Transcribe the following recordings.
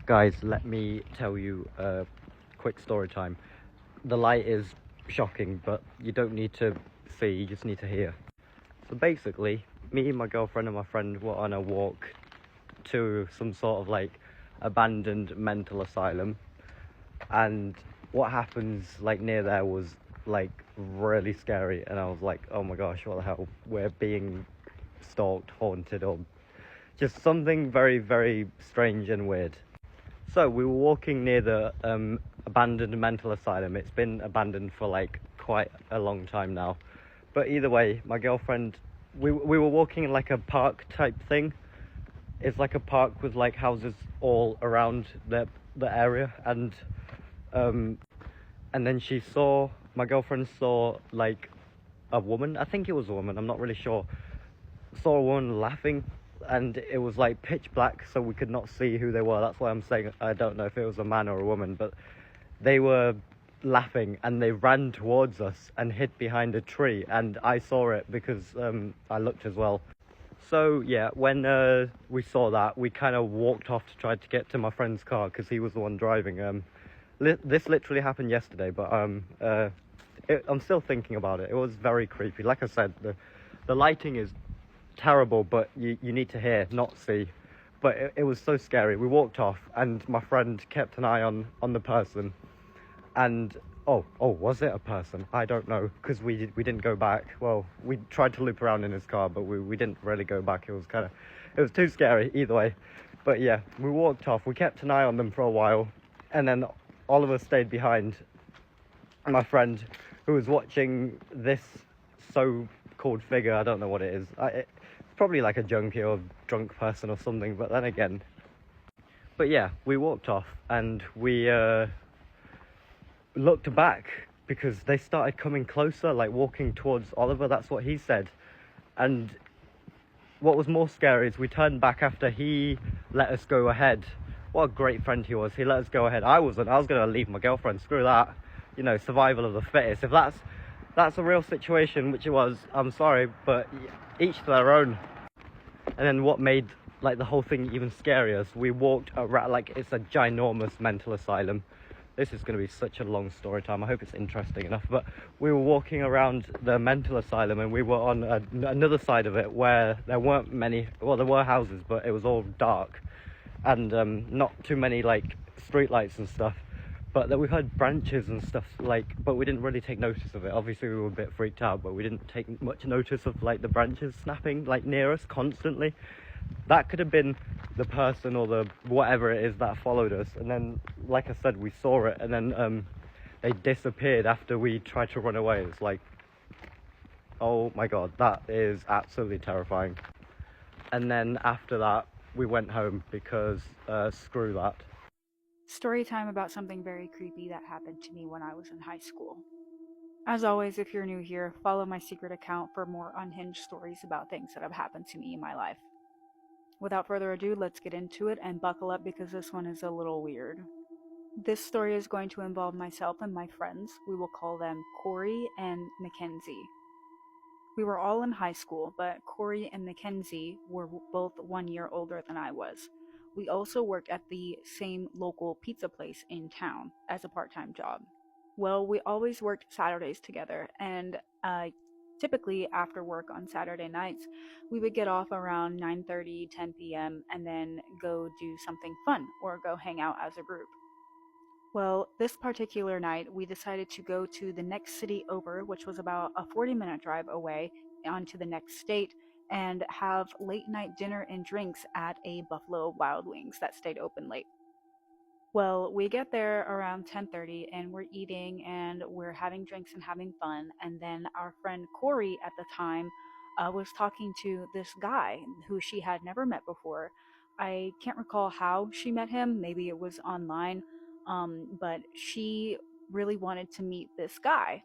Guys, let me tell you a quick story time. The light is shocking, but you don't need to see, you just need to hear. So basically, me, my girlfriend and my friend were on a walk to some sort of like abandoned mental asylum, and what happens like near there was like really scary, and I was like, oh my gosh, what the hell, we're being stalked, haunted, or just something very, very strange and weird. So we were walking near the abandoned mental asylum. It's been abandoned for like quite a long time now. But either way, my girlfriend, we were walking in like a park type thing. It's like a park with like houses all around the area, um, and then my girlfriend saw like a woman. I think it was a woman. I'm not really sure. Saw a woman laughing, and it was like pitch black, so we could not see who they were. That's why I'm saying I don't know if it was a man or a woman, but they were laughing and they ran towards us and hid behind a tree, and I saw it because I looked as well. So yeah, when we saw that, we kind of walked off to try to get to my friend's car because he was the one driving. This literally happened yesterday, but I'm still thinking about it. It was very creepy. Like I said, the lighting is terrible, but you need to hear, not see. But it was so scary. We walked off, and my friend kept an eye on the person. And oh, was it a person? I don't know, because we didn't go back. Well, we tried to loop around in his car, but we didn't really go back. It was too scary either way. But yeah, we walked off. We kept an eye on them for a while, and then all of us stayed behind. My friend, who was watching this so-called figure, I don't know what it is. It's probably like a junkie or drunk person or something, but then again. But yeah, we walked off, and we looked back because they started coming closer, like walking towards Oliver. That's what he said. And what was more scary is we turned back after he let us go ahead. What a great friend he was. He let us go ahead. I wasn't. I was going to leave my girlfriend. Screw that. You know, survival of the fittest. If that's a real situation, which it was, I'm sorry, but each to their own. And then what made like the whole thing even scarier is we walked around, like it's a ginormous mental asylum. This is going to be such a long story time. I hope it's interesting enough. But we were walking around the mental asylum, and we were on another side of it where there weren't many. Well, there were houses, but it was all dark, and not too many like street lights and stuff. But then we heard branches and stuff, like, but we didn't really take notice of it. Obviously, we were a bit freaked out, but we didn't take much notice of like the branches snapping like near us constantly. That could have been the person or the whatever it is that followed us. And then, like I said, we saw it, and then they disappeared after we tried to run away. It's like, oh my god, that is absolutely terrifying. And then after that, we went home because screw that. Story time about something very creepy that happened to me when I was in high school. As always, if you're new here, follow my secret account for more unhinged stories about things that have happened to me in my life. Without further ado, let's get into it and buckle up because this one is a little weird. This story is going to involve myself and my friends. We will call them Corey and Mackenzie. We were all in high school, but Corey and Mackenzie were both 1 year older than I was. We also worked at the same local pizza place in town as a part time job. Well, we always worked Saturdays together, and typically after work on Saturday nights, we would get off around 9:30, 10 p.m., and then go do something fun or go hang out as a group. Well, this particular night, we decided to go to the next city over, which was about a 40-minute drive away, onto the next state, and have late night dinner and drinks at a Buffalo Wild Wings that stayed open late. Well, we get there around 10:30 and we're eating and we're having drinks and having fun. And then our friend Corey at the time was talking to this guy who she had never met before. I can't recall how she met him. Maybe it was online. But she really wanted to meet this guy.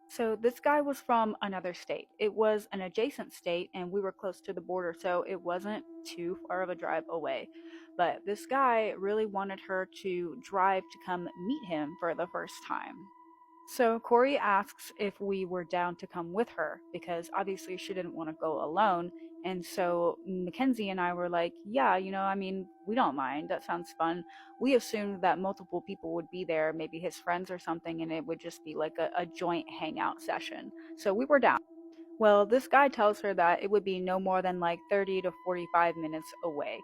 So this guy was from another state. It was an adjacent state, and we were close to the border, so it wasn't too far of a drive away. But this guy really wanted her to drive to come meet him for the first time. So Corey asks if we were down to come with her because obviously she didn't want to go alone, And so Mackenzie and I were like, yeah, I mean, we don't mind. That sounds fun. We assumed that multiple people would be there, maybe his friends or something, and it would just be like a joint hangout session. So we were down. Well, this guy tells her that it would be no more than like 30 to 45 minutes away.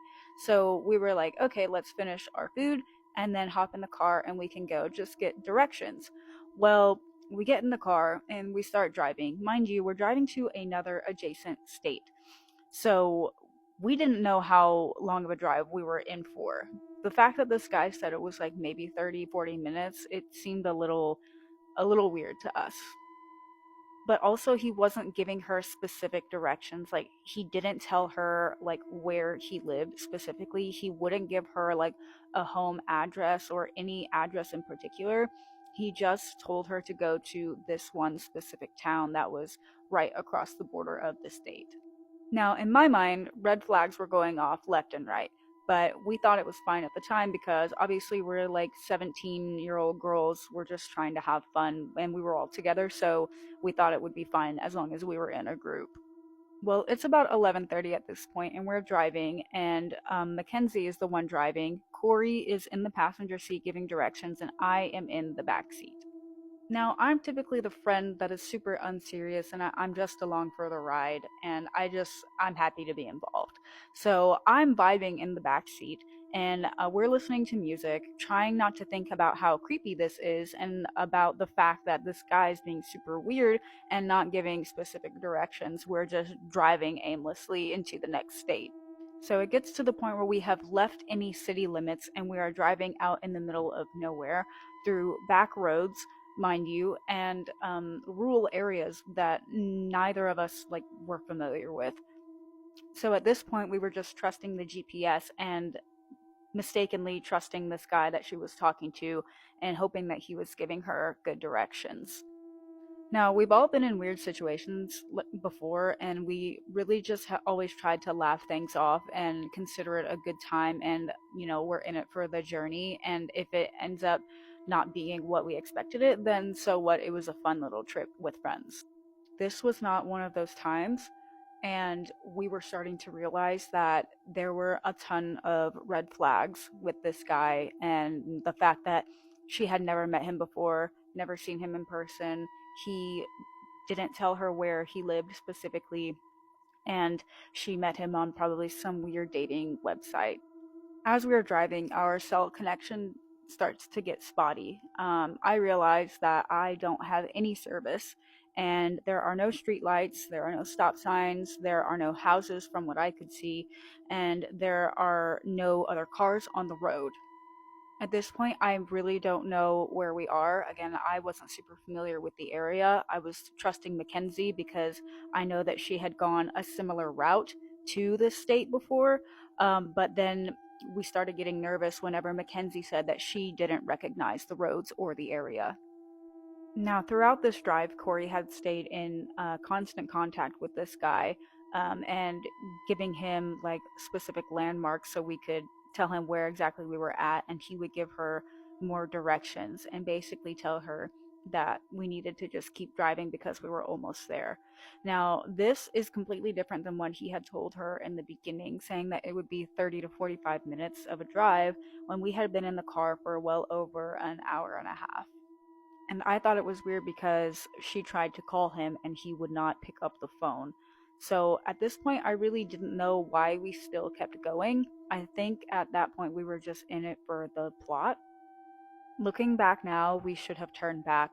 So we were like, okay, let's finish our food and then hop in the car and we can go just get directions. Well, we get in the car and we start driving. Mind you, we're driving to another adjacent state. So we didn't know how long of a drive we were in for. The fact that this guy said it was like maybe 30, 40 minutes, it seemed a little weird to us. But also he wasn't giving her specific directions. Like he didn't tell her like where he lived specifically. He wouldn't give her like a home address or any address in particular. He just told her to go to this one specific town that was right across the border of the state. Now, in my mind, red flags were going off left and right, but we thought it was fine at the time because obviously we're like 17-year-old girls. We're just trying to have fun and we were all together, so we thought it would be fine as long as we were in a group. Well, it's about 11:30 at this point, and we're driving, and Mackenzie is the one driving. Corey is in the passenger seat giving directions, and I am in the back seat. Now, I'm typically the friend that is super unserious and I'm just along for the ride and I'm happy to be involved. So I'm vibing in the back seat and we're listening to music, trying not to think about how creepy this is and about the fact that this guy is being super weird and not giving specific directions. We're just driving aimlessly into the next state. So it gets to the point where we have left any city limits and we are driving out in the middle of nowhere through back roads, mind you, and rural areas that neither of us like were familiar with. So at this point, we were just trusting the GPS and mistakenly trusting this guy that she was talking to and hoping that he was giving her good directions. Now, we've all been in weird situations before, and we really just always tried to laugh things off and consider it a good time. And, we're in it for the journey. And if it ends up not being what we expected it, then so what? It was a fun little trip with friends. This was not one of those times. And we were starting to realize that there were a ton of red flags with this guy, and the fact that she had never met him before, never seen him in person. He didn't tell her where he lived specifically, and she met him on probably some weird dating website. As we were driving, our cell connection starts to get spotty. I realize that I don't have any service, and there are no street lights, there are no stop signs, there are no houses from what I could see, and there are no other cars on the road. At this point, I really don't know where we are. Again, I wasn't super familiar with the area. I was trusting Mackenzie because I know that she had gone a similar route to this state before. But then we started getting nervous whenever Mackenzie said that she didn't recognize the roads or the area. Now, throughout this drive, Corey had stayed in constant contact with this guy and giving him like specific landmarks so we could tell him where exactly we were at, and he would give her more directions and basically tell her that we needed to just keep driving because we were almost there. Now, this is completely different than what he had told her in the beginning, saying that it would be 30 to 45 minutes of a drive when we had been in the car for well over an hour and a half. And I thought it was weird because she tried to call him and he would not pick up the phone. So at this point, I really didn't know why we still kept going. I think at that point, we were just in it for the plot. Looking back now, we should have turned back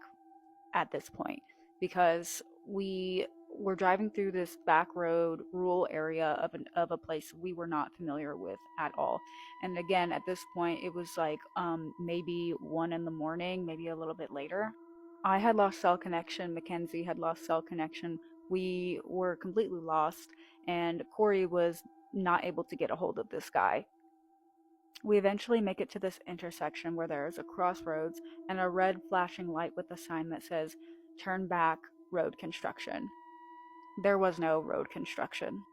at this point because we were driving through this back road rural area of a place we were not familiar with at all. And again, at this point it was like maybe 1 in the morning, maybe a little bit later. I had lost cell connection, Mackenzie had lost cell connection, we were completely lost, and Corey was not able to get a hold of this guy. We eventually make it to this intersection where there is a crossroads and a red flashing light with a sign that says, "Turn back, road construction." There was no road construction.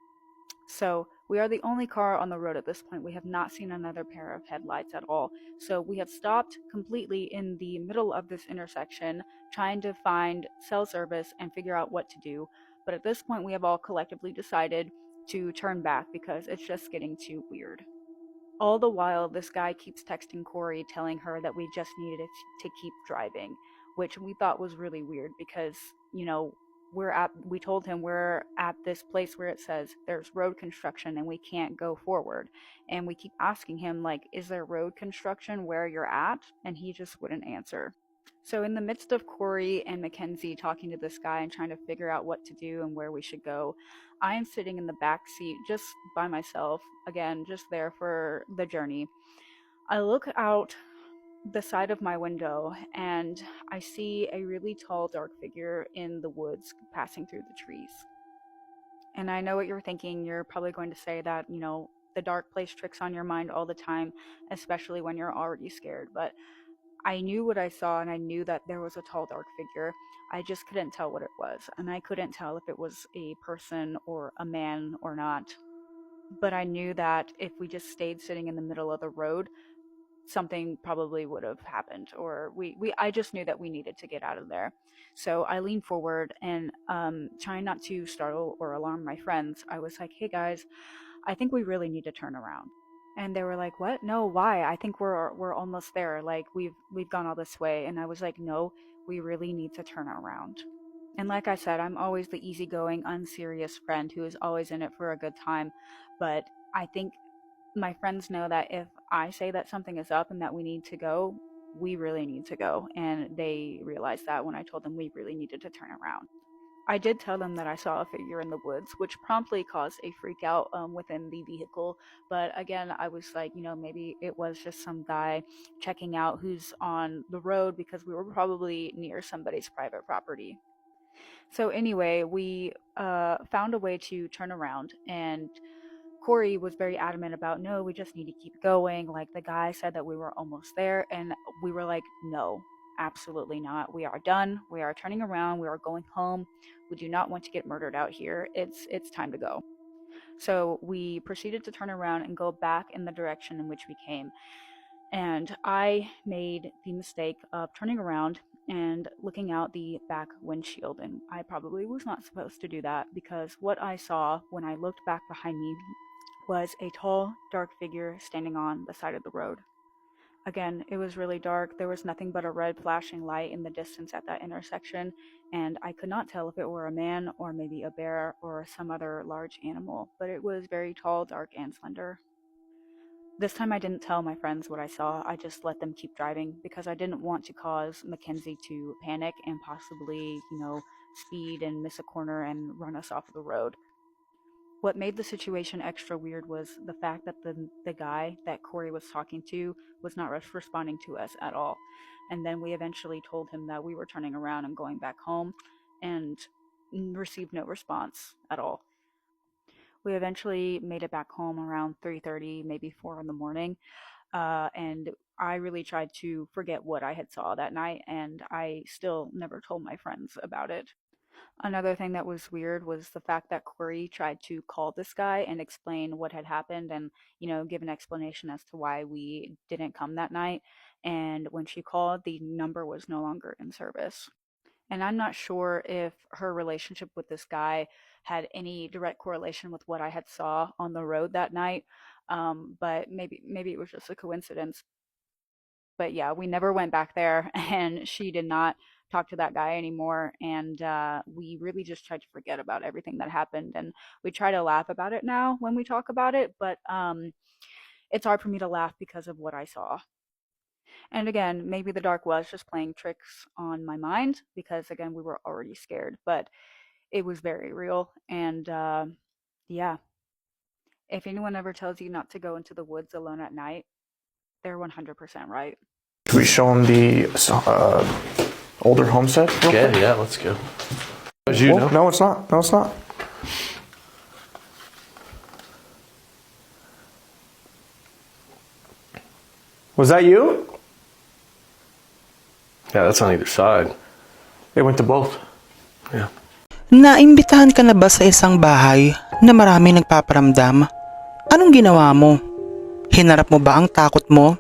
So we are the only car on the road at this point. We have not seen another pair of headlights at all. So we have stopped completely in the middle of this intersection, trying to find cell service and figure out what to do. But at this point, we have all collectively decided to turn back because it's just getting too weird. All the while, this guy keeps texting Corey telling her that we just needed to keep driving, which we thought was really weird because, we told him we're at this place where it says there's road construction and we can't go forward. And we keep asking him, like, is there road construction where you're at? And he just wouldn't answer. So, in the midst of Corey and Mackenzie talking to this guy and trying to figure out what to do and where we should go, I am sitting in the back seat just by myself, again, just there for the journey. I look out the side of my window and I see a really tall, dark figure in the woods passing through the trees. And I know what you're thinking. You're probably going to say that, the dark plays tricks on your mind all the time, especially when you're already scared. But I knew what I saw and I knew that there was a tall, dark figure. I just couldn't tell what it was. And I couldn't tell if it was a person or a man or not. But I knew that if we just stayed sitting in the middle of the road, something probably would have happened, or I just knew that we needed to get out of there. So I leaned forward and, trying not to startle or alarm my friends, I was like, hey guys, I think we really need to turn around. And they were like, what? No, why? I think we're almost there. Like we've gone all this way. And I was like, no, we really need to turn around. And like I said, I'm always the easygoing, unserious friend who is always in it for a good time. But I think my friends know that if I say that something is up and that we need to go, we really need to go. And they realized that when I told them we really needed to turn around. I did tell them that I saw a figure in the woods, which promptly caused a freak out within the vehicle. But again, I was like, maybe it was just some guy checking out who's on the road because we were probably near somebody's private property. So anyway, we found a way to turn around, and Corey was very adamant about, no, we just need to keep going. Like the guy said that we were almost there, and we were like, no, absolutely not. We are done. We are turning around. We are going home. We do not want to get murdered out here. It's time to go. So we proceeded to turn around and go back in the direction in which we came. And I made the mistake of turning around and looking out the back windshield. And I probably was not supposed to do that because what I saw when I looked back behind me was a tall, dark figure standing on the side of the road. Again, it was really dark. There was nothing but a red flashing light in the distance at that intersection, and I could not tell if it were a man or maybe a bear or some other large animal, but it was very tall, dark, and slender. This time I didn't tell my friends what I saw. I just let them keep driving because I didn't want to cause Mackenzie to panic and possibly, speed and miss a corner and run us off of the road. What made the situation extra weird was the fact that the guy that Corey was talking to was not responding to us at all. And then we eventually told him that we were turning around and going back home and received no response at all. We eventually made it back home around 3:30, maybe 4 in the morning. And I really tried to forget what I had saw that night, and I still never told my friends about it. Another thing that was weird was the fact that Corey tried to call this guy and explain what had happened and, give an explanation as to why we didn't come that night. And when she called, the number was no longer in service. And I'm not sure if her relationship with this guy had any direct correlation with what I had saw on the road that night. But maybe it was just a coincidence. But yeah, we never went back there, and she did not talk to that guy anymore. And we really just tried to forget about everything that happened. And we try to laugh about it now when we talk about it, but it's hard for me to laugh because of what I saw. And again, maybe the dark was just playing tricks on my mind because, again, we were already scared, but it was very real. And yeah, if anyone ever tells you not to go into the woods alone at night, they're 100% right. Should we show them the older homestead? Yeah, let's go. As you know. No, it's not. No, it's not. Was that you? Yeah, that's on either side. It went to both. Yeah. Naimbitahan ka na ba sa isang bahay na maraming nagpaparamdam? Anong ginawa mo? Hinarap mo ba ang takot mo?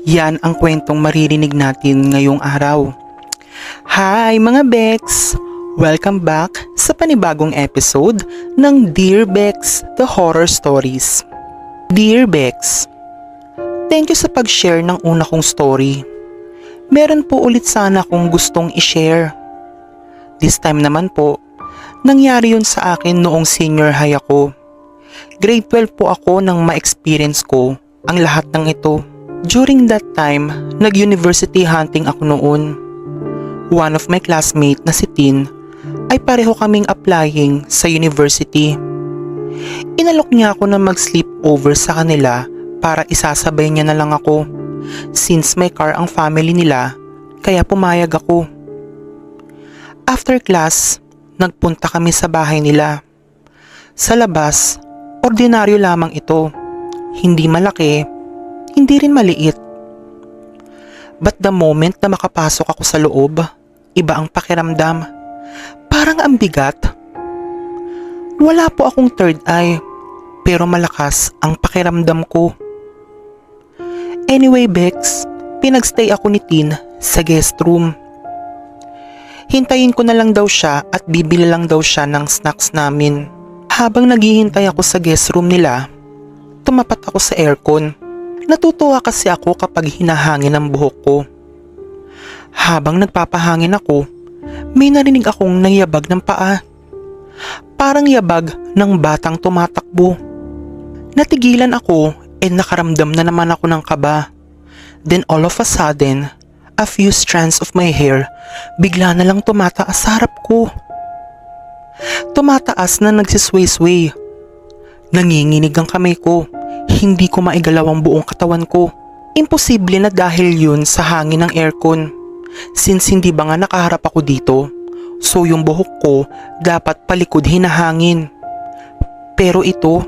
Yan ang kwentong maririnig natin ngayong araw. Hi mga Bex! Welcome back sa panibagong episode ng Dear Bex, The Horror Stories. Dear Bex, thank you sa pag-share ng una kong story. Meron po ulit sana akong gustong i-share. This time naman po, nangyari yun sa akin noong senior high ako. Grade 12 po ako nang ma-experience ko ang lahat ng ito. During that time, nag-university hunting ako noon. One of my classmate na si Tin ay pareho kaming applying sa university. Inalok niya ako na mag-sleep over sa kanila para isasabay niya na lang ako. Since may car ang family nila, kaya pumayag ako. After class, nagpunta kami sa bahay nila. Sa labas, ordinaryo lamang ito. Hindi malaki, hindi rin maliit. But the moment na makapasok ako sa loob, iba ang pakiramdam. Parang ang bigat. Wala po akong third eye, pero malakas ang pakiramdam ko. Anyway, Bex, pinagstay ako ni Tin sa guest room. Hintayin ko na lang daw siya at bibili lang daw siya ng snacks namin. Habang naghihintay ako sa guest room nila, tumapat ako sa aircon. Natutuwa kasi ako kapag hinahangin ang buhok ko. Habang nagpapahangin ako, may narinig akong nayabag ng paa. Parang yabag ng batang tumatakbo. Natigilan ako and nakaramdam na naman ako ng kaba. Then all of a sudden, a few strands of my hair bigla na lang tumataas sa harap ko. Tumataas na nagsisway-sway. Nanginginig ang kamay ko. Hindi ko maigalaw ang buong katawan ko. Imposible na dahil yun sa hangin ng aircon. Since hindi ba nga nakaharap ako dito, so yung buhok ko dapat palikod hinahangin. Pero ito,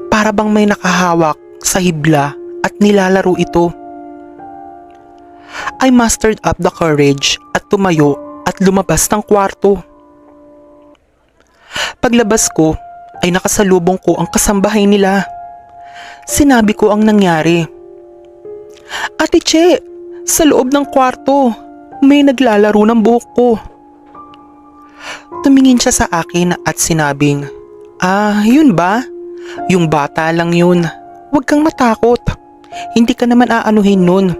para bang may nakahawak sa hibla at nilalaro ito. I mustered up the courage at tumayo at lumabas ng kwarto. Paglabas ko ay nakasalubong ko ang kasambahay nila. Sinabi ko ang nangyari. Ate Che, sa loob ng kwarto, may naglalaro ng buhok ko. Tumingin siya sa akin at sinabing, yun ba? Yung bata lang yun. Huwag kang matakot. Hindi ka naman aanuhin nun.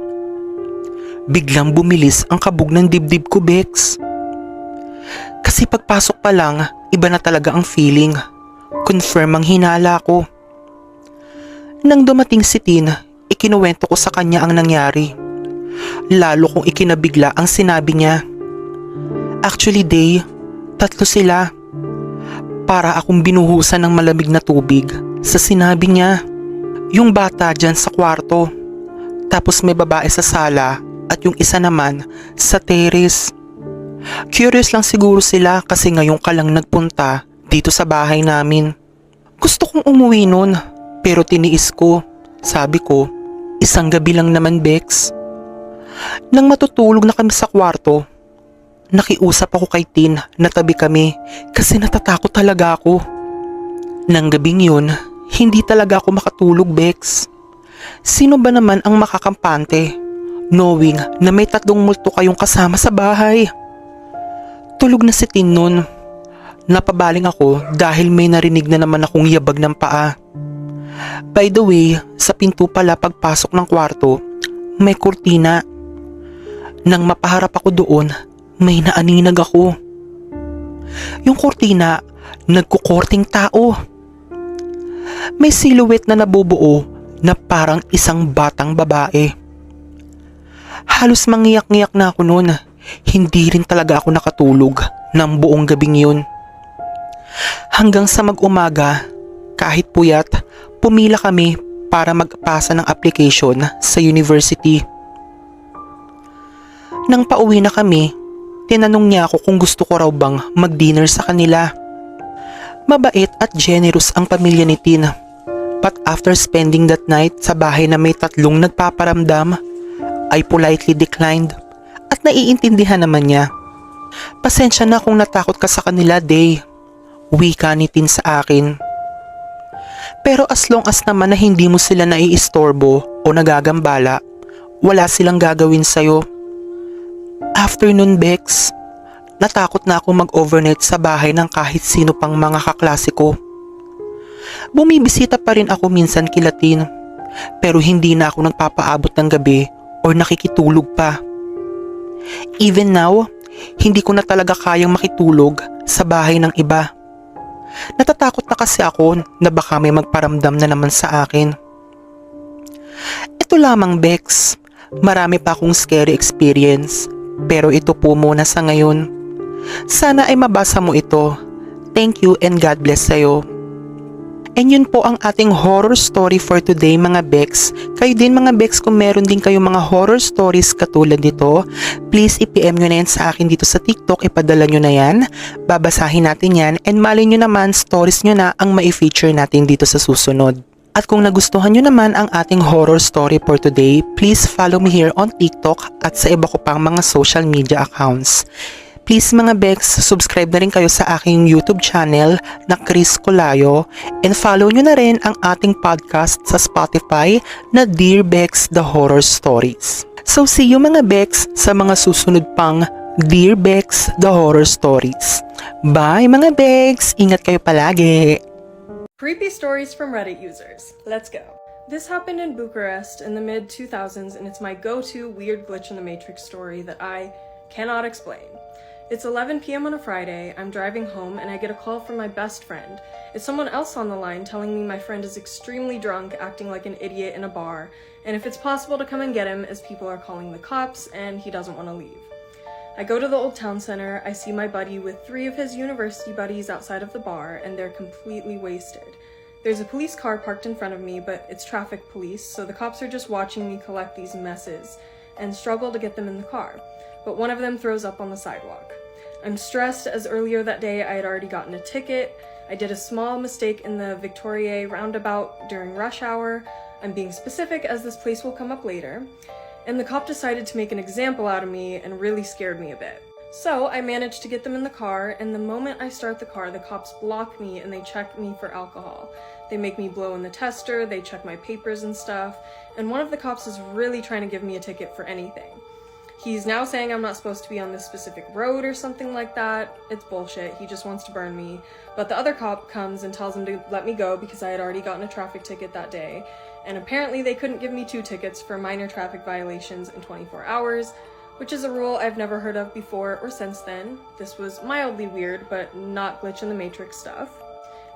Biglang bumilis ang kabog ng dibdib ko, Bex. Kasi pagpasok pa lang, iba na talaga ang feeling. Confirm ang hinala ko. Nang dumating si Tin, ikinuwento ko sa kanya ang nangyari. Lalo kong ikinabigla ang sinabi niya. Actually, Day, 3 sila. Para akong binuhusan ng malamig na tubig sa sinabi niya. Yung bata dyan sa kwarto. Tapos may babae sa sala at yung isa naman sa terrace. Curious lang siguro sila kasi ngayon ka lang nagpunta dito sa bahay namin. Gusto kong umuwi nun. Pero tiniis ko. Sabi ko, isang gabi lang naman, Bex. Nang matutulog na kami sa kwarto, nakiusap ako kay Tin na tabi kami kasi natatakot talaga ako. Nang gabing yun, hindi talaga ako makatulog, Bex. Sino ba naman ang makakampante knowing na may 3 multo kayong kasama sa bahay? Tulog na si Tin nun. Napabaling ako dahil may narinig na naman akong yabag ng paa. By the way, sa pinto pala pagpasok ng kwarto, may kurtina. Nang mapaharap ako doon, may naaninag ako. Yung kurtina, nagkukorting tao. May silhouette na nabubuo na parang isang batang babae. Halos mangiyak-ngiyak na ako noon. Hindi rin talaga ako nakatulog ng buong gabing yun. Hanggang sa mag-umaga, kahit puyat, pumila kami para magpasa ng application sa university. Nang pauwi na kami, tinanong niya ako kung gusto ko raw bang mag-dinner sa kanila. Mabait at generous ang pamilya ni Tin. But after spending that night sa bahay na may 3 nagpaparamdam, I politely declined at naiintindihan naman niya. Pasensya na kung natakot ka sa kanila, Day. Wika ni Tin sa akin. Pero as long as naman na hindi mo sila naiistorbo o nagagambala, wala silang gagawin sa'yo. After nun, Bex, natakot na ako mag-overnight sa bahay ng kahit sino pang mga kaklase ko. Bumibisita pa rin ako minsan kila Tin, pero hindi na ako nagpapaabot ng gabi or nakikitulog pa. Even now, hindi ko na talaga kayang makitulog sa bahay ng iba. Natatakot na kasi ako na baka may magparamdam na naman sa akin. Ito lamang, Bex. Marami pa akong scary experience, pero ito po muna sa ngayon. Sana ay mabasa mo ito. Thank you and God bless sa'yo. And yun po ang ating horror story for today, mga Bex. Kayo din, mga Bex, kung meron din kayong mga horror stories katulad nito, please i-PM nyo na yan sa akin dito sa TikTok, ipadala nyo na yan. Babasahin natin yan, and malay nyo naman, stories nyo na ang ma-feature natin dito sa susunod. At kung nagustuhan nyo naman ang ating horror story for today, please follow me here on TikTok at sa iba ko pang mga social media accounts. Please, mga Bex, subscribe na rin kayo sa aking YouTube channel na Chris Colayo, and follow nyo na rin ang ating podcast sa Spotify na Dear Bex The Horror Stories. So see you, mga Bex, sa mga susunod pang Dear Bex The Horror Stories. Bye, mga Bex! Ingat kayo palagi! Creepy stories from Reddit users. Let's go. This happened in Bucharest in the mid-2000s, and it's my go-to weird glitch in the Matrix story that I cannot explain. It's 11 p.m. on a Friday, I'm driving home, and I get a call from my best friend. It's someone else on the line telling me my friend is extremely drunk, acting like an idiot in a bar, and if it's possible to come and get him as people are calling the cops and he doesn't want to leave. I go to the old town center, I see my buddy with 3 of his university buddies outside of the bar, and they're completely wasted. There's a police car parked in front of me, but it's traffic police, so the cops are just watching me collect these messes and struggle to get them in the car. But one of them throws up on the sidewalk. I'm stressed as earlier that day I had already gotten a ticket. I did a small mistake in the Victoria roundabout during rush hour. I'm being specific as this place will come up later. And the cop decided to make an example out of me and really scared me a bit. So I managed to get them in the car, and the moment I start the car, the cops block me and they check me for alcohol. They make me blow in the tester, they check my papers and stuff, and one of the cops is really trying to give me a ticket for anything. He's now saying I'm not supposed to be on this specific road or something like that. It's bullshit. He just wants to burn me. But the other cop comes and tells him to let me go because I had already gotten a traffic ticket that day. And apparently they couldn't give me 2 tickets for minor traffic violations in 24 hours, which is a rule I've never heard of before or since then. This was mildly weird, but not glitch in the Matrix stuff.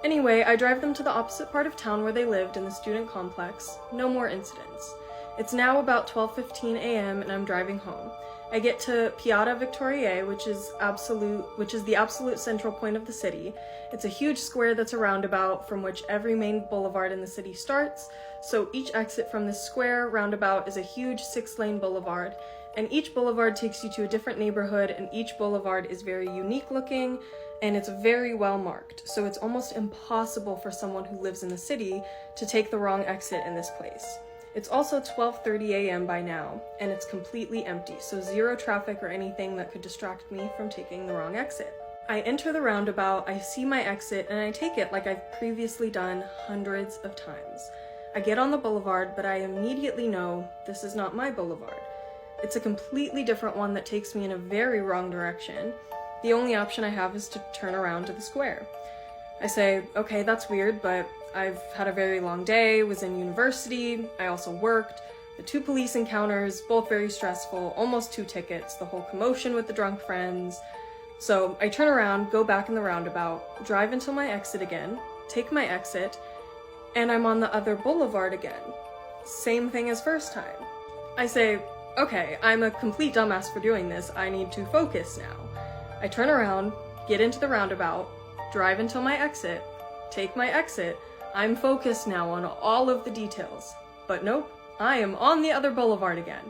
Anyway, I drive them to the opposite part of town where they lived in the student complex. No more incidents. It's now about 12:15 a.m. and I'm driving home. I get to Piazza Victoria, which is the absolute central point of the city. It's a huge square that's a roundabout from which every main boulevard in the city starts. So each exit from this square roundabout is a huge 6-lane boulevard, and each boulevard takes you to a different neighborhood, and each boulevard is very unique looking and it's very well marked. So it's almost impossible for someone who lives in the city to take the wrong exit in this place. It's also 12:30 a.m. by now, and it's completely empty, so 0 traffic or anything that could distract me from taking the wrong exit. I enter the roundabout, I see my exit, and I take it like I've previously done hundreds of times. I get on the boulevard, but I immediately know this is not my boulevard. It's a completely different one that takes me in a very wrong direction. The only option I have is to turn around to the square. I say, okay, that's weird, but I've had a very long day, was in university, I also worked, the 2 police encounters, both very stressful, almost 2 tickets, the whole commotion with the drunk friends. So I turn around, go back in the roundabout, drive until my exit again, take my exit, and I'm on the other boulevard again. Same thing as first time. I say, okay, I'm a complete dumbass for doing this, I need to focus now. I turn around, get into the roundabout, drive until my exit, take my exit. I'm focused now on all of the details. But nope, I am on the other boulevard again.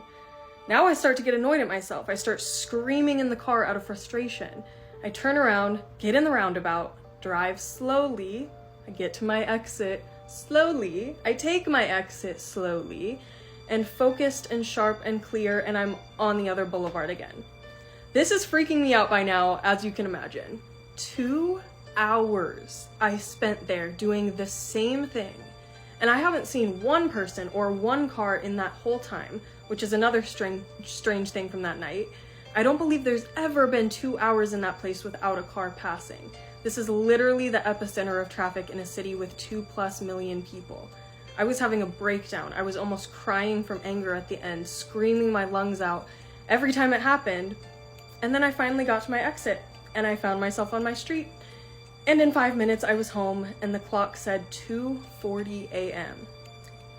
Now I start to get annoyed at myself. I start screaming in the car out of frustration. I turn around, get in the roundabout, drive slowly. I get to my exit slowly. I take my exit slowly, and focused and sharp and clear, and I'm on the other boulevard again. This is freaking me out by now, as you can imagine. 2 hours I spent there doing the same thing, and I haven't seen one person or one car in that whole time, which is another strange thing from that night. I don't believe there's ever been 2 hours in that place without a car passing. This is literally the epicenter of traffic in a city with 2+ million people. I was having a breakdown. I was almost crying from anger at the end, screaming my lungs out every time it happened. And then I finally got to my exit, and I found myself on my street. And in 5 minutes I was home, and the clock said 2:40 a.m.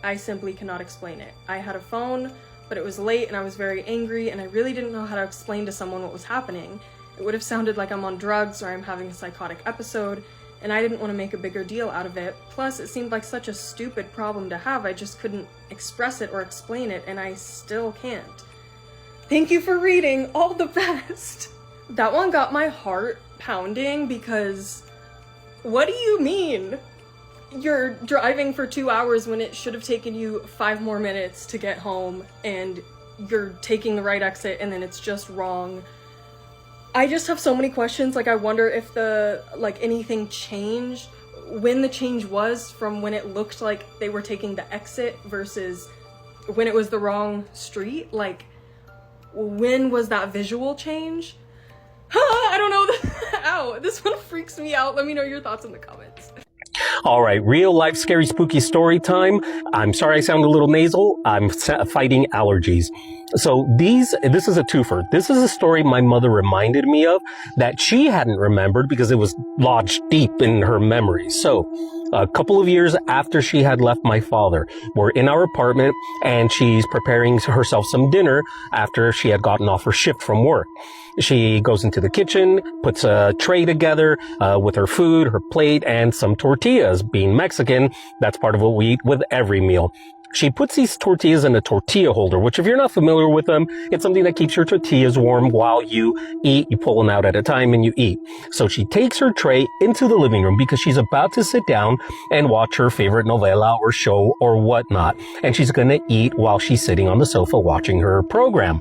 I simply cannot explain it. I had a phone, but it was late and I was very angry, and I really didn't know how to explain to someone what was happening. It would have sounded like I'm on drugs or I'm having a psychotic episode, and I didn't want to make a bigger deal out of it. Plus, it seemed like such a stupid problem to have. I just couldn't express it or explain it, and I still can't. Thank you for reading. All the best. That one got my heart pounding because what do you mean? You're driving for 2 hours when it should have taken you 5 more minutes to get home, and you're taking the right exit and then it's just wrong. I just have so many questions. Like, I wonder if anything changed, when the change was from when it looked like they were taking the exit versus when it was the wrong street. Like, when was that visual change? I don't know. Ow, this one freaks me out. Let me know your thoughts in the comments. All right, real life scary spooky story time. I'm sorry I sound a little nasal. I'm fighting allergies. So this is a twofer. This is a story my mother reminded me of that she hadn't remembered because it was lodged deep in her memory. So a couple of years after she had left my father, we're in our apartment and she's preparing herself some dinner after she had gotten off her shift from work. She goes into the kitchen, puts a tray together with her food, her plate, and some tortillas. Being Mexican, that's part of what we eat with every meal. She puts these tortillas in a tortilla holder, which if you're not familiar with them, it's something that keeps your tortillas warm while you eat. You pull them out at a time and you eat. So she takes her tray into the living room because she's about to sit down and watch her favorite novela or show or whatnot. And she's going to eat while she's sitting on the sofa watching her program.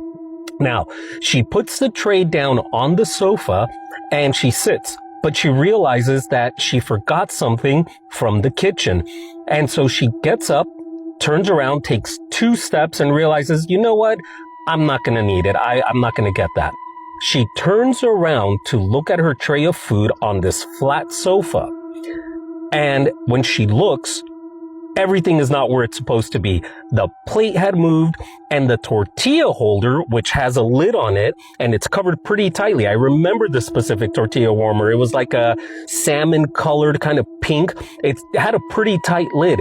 Now, she puts the tray down on the sofa and she sits, but she realizes that she forgot something from the kitchen. And so she gets up, turns around, takes 2 steps and realizes, you know what? I'm not going to need it. I'm not going to get that. She turns around to look at her tray of food on this flat sofa. And when she looks, everything is not where it's supposed to be. The plate had moved and the tortilla holder, which has a lid on it and it's covered pretty tightly. I remember the specific tortilla warmer. It was like a salmon colored kind of pink. It had a pretty tight lid.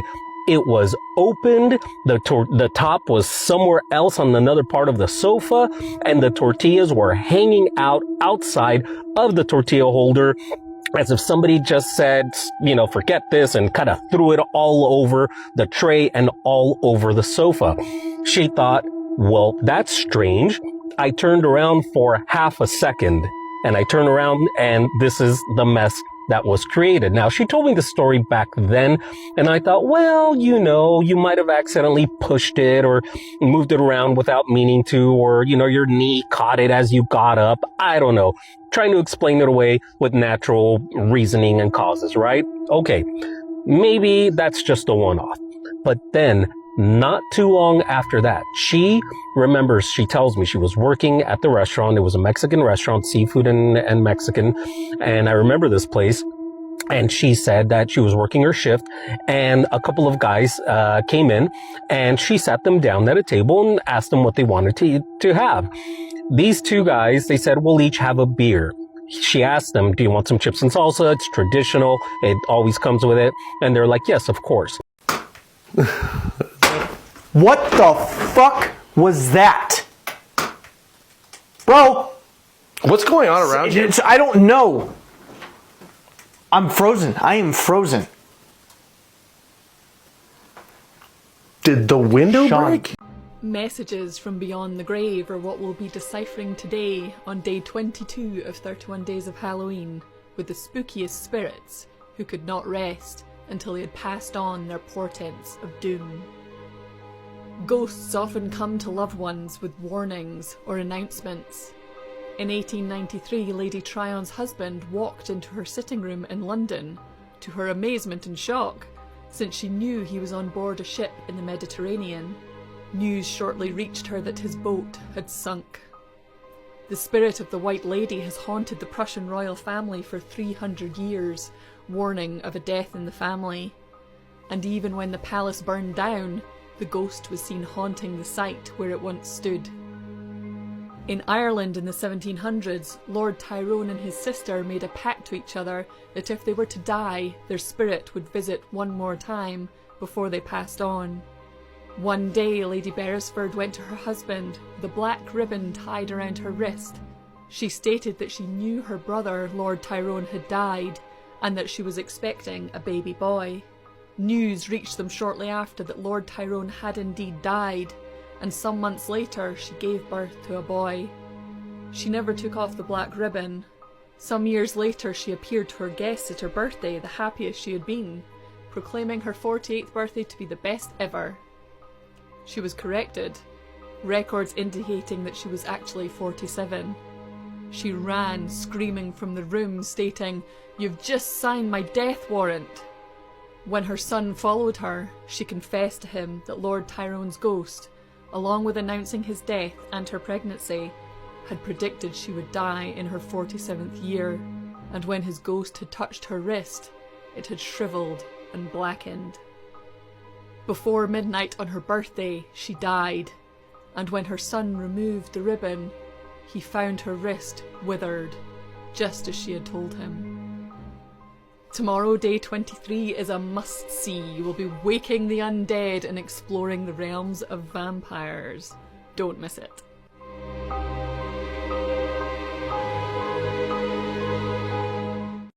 It was opened. The top was somewhere else on another part of the sofa, and the tortillas were hanging outside of the tortilla holder, as if somebody just said, forget this, and kind of threw it all over the tray and all over the sofa. She thought, well, that's strange. I turned around for half a second, and I turned around, and this is the mess that was created. Now, she told me the story back then, and I thought, well, you might have accidentally pushed it or moved it around without meaning to, or, your knee caught it as you got up. I don't know. Trying to explain it away with natural reasoning and causes, right? Okay, maybe that's just a one-off. But then, not too long after that, she remembers, she tells me she was working at the restaurant. It was a Mexican restaurant, seafood and Mexican. And I remember this place. And she said that she was working her shift and a couple of guys came in and she sat them down at a table and asked them what they wanted to have. These 2 guys, they said, we'll each have a beer. She asked them, do you want some chips and salsa? It's traditional. It always comes with it. And they're like, yes, of course. What the fuck was that? Bro! What's going on around you? I don't know. I'm frozen. I am frozen. Did the window Sean. break? Messages from beyond the grave are what we'll be deciphering today on day 22 of 31 Days of Halloween, with the spookiest spirits who could not rest until they had passed on their portents of doom. Ghosts often come to loved ones with warnings or announcements. In 1893, Lady Tryon's husband walked into her sitting room in London, to her amazement and shock, since she knew he was on board a ship in the Mediterranean. News shortly reached her that his boat had sunk. The spirit of the White Lady has haunted the Prussian royal family for 300 years, warning of a death in the family. And even when the palace burned down, the ghost was seen haunting the site where it once stood. In Ireland in the 1700s, Lord Tyrone and his sister made a pact to each other that if they were to die, their spirit would visit one more time before they passed on. One day, Lady Beresford went to her husband with a black ribbon tied around her wrist. She stated that she knew her brother, Lord Tyrone, had died, and that she was expecting a baby boy. News reached them shortly after that Lord Tyrone had indeed died, and some months later she gave birth to a boy. She never took off the black ribbon. Some years later she appeared to her guests at her birthday the happiest she had been, proclaiming her 48th birthday to be the best ever. She was corrected, records indicating that she was actually 47. She ran, screaming from the room, stating, "You've just signed my death warrant." When her son followed her, she confessed to him that Lord Tyrone's ghost, along with announcing his death and her pregnancy, had predicted she would die in her 47th year, and when his ghost had touched her wrist, it had shriveled and blackened. Before midnight on her birthday, she died, and when her son removed the ribbon, he found her wrist withered, just as she had told him. Tomorrow, day 23, is a must-see. You will be waking the undead and exploring the realms of vampires. Don't miss it.